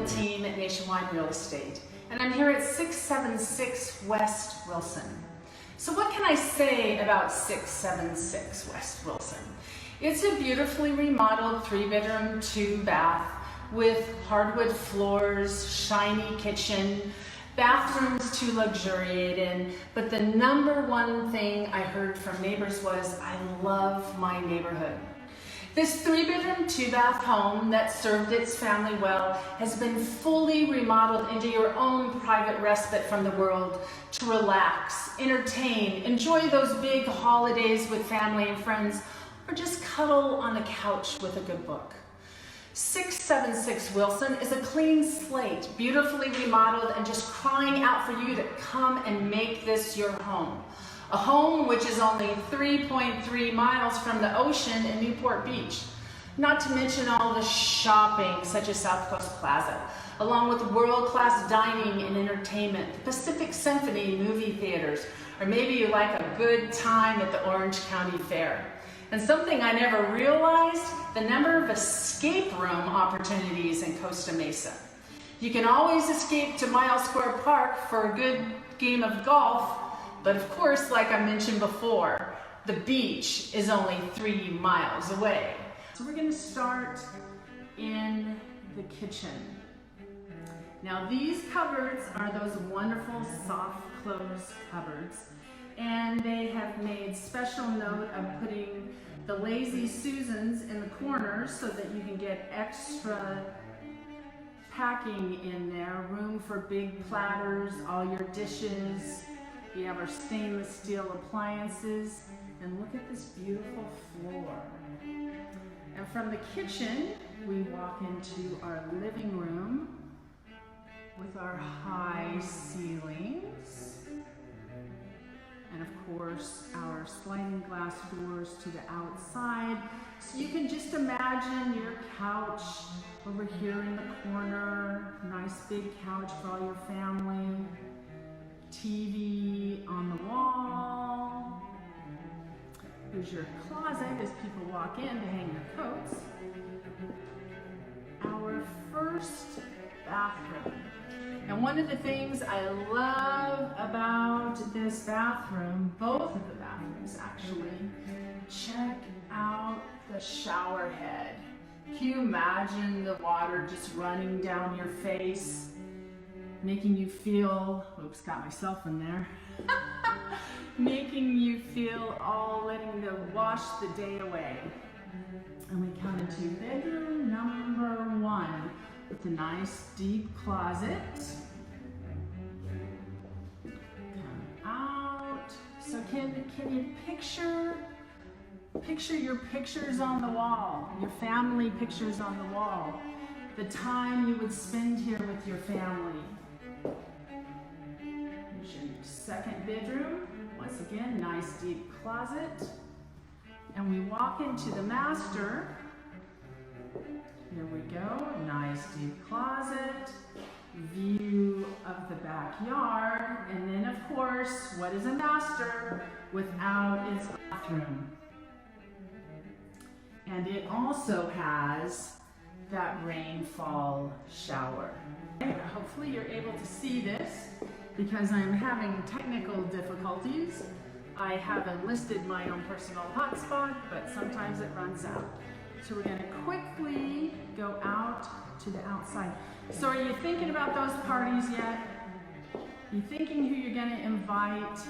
Team at Nationwide Real Estate, and I'm here at 676 West Wilson. So what can I say about 676 West Wilson? It's a beautifully remodeled 3-bedroom, 2-bath with hardwood floors, shiny kitchen, bathrooms to luxuriate in, but the #1 thing I heard from neighbors was, I love my neighborhood. This 3-bedroom, 2-bath home that served its family well has been fully remodeled into your own private respite from the world to relax, entertain, enjoy those big holidays with family and friends, or just cuddle on the couch with a good book. 676 Wilson is a clean slate, beautifully remodeled and just crying out for you to come and make this your home. A home which is only 3.3 miles from the ocean in Newport Beach. Not to mention all the shopping, such as South Coast Plaza, along with world-class dining and entertainment, the Pacific Symphony movie theaters, or maybe you like a good time at the Orange County Fair. And something I never realized, the number of escape room opportunities in Costa Mesa. You can always escape to Miles Square Park for a good game of golf, but of course, like I mentioned before, the beach is only 3 miles away. So we're going to start in the kitchen. Now these cupboards are those wonderful soft close cupboards, and they have made special note of putting the Lazy Susans in the corners so that you can get extra packing in there, room for big platters, all your dishes. We have our stainless steel appliances, and look at this beautiful floor. And from the kitchen, we walk into our living room with our high ceilings, and of course, our sliding glass doors to the outside. So you can just imagine your couch over here in the corner, nice big couch for all your family. TV on the wall. Here's your closet as people walk in to hang their coats. Our first bathroom. And one of the things I love about this bathroom, both of the bathrooms actually, check out the shower head. Can you imagine the water just running down your face? Making you feel, oops, got myself in there, making you feel all letting the wash the day away. And we come into bedroom #1 with a nice deep closet. Come out. So can you picture your pictures on the wall, your family pictures on the wall, the time you would spend here with your family. Here's your second bedroom. Once again, nice deep closet. And we walk into the master. Here we go, nice deep closet, view of the backyard, and then of course, what is a master without its bathroom? And it also has that rainfall shower. Hopefully you're able to see this because I'm having technical difficulties. I have enlisted my own personal hotspot, but sometimes it runs out. So we're going to quickly go out to the outside. So are you thinking about those parties yet? You thinking who you're going to invite?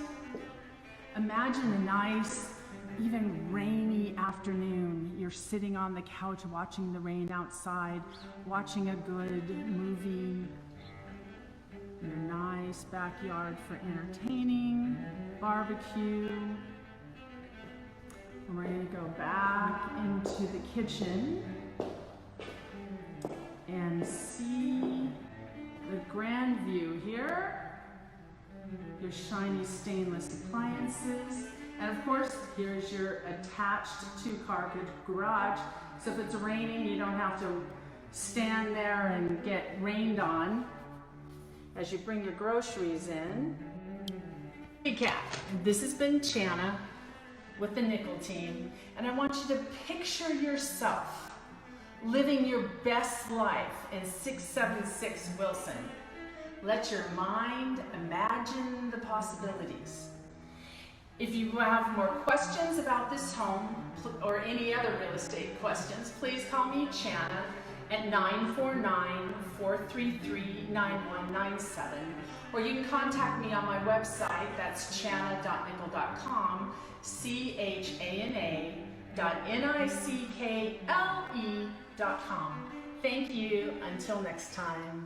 Imagine a nice, even rainy afternoon. You're sitting on the couch watching the rain outside, watching a good movie. Your nice backyard for entertaining. barbecue. And we're going to go back into the kitchen and see the grand view here. Your shiny stainless appliances. And of course, here's your attached two-car garage. So if it's raining, you don't have to stand there and get rained on as you bring your groceries in. Recap. This has been Chana with the Nickel Team, and I want you to picture yourself living your best life in 676 Wilson. Let your mind imagine the possibilities. If you have more questions about this home or any other real estate questions, please call me Chana at 949-433-9197, or you can contact me on my website, that's chana.nickel.com, chana.nickle.com. Thank you, until next time.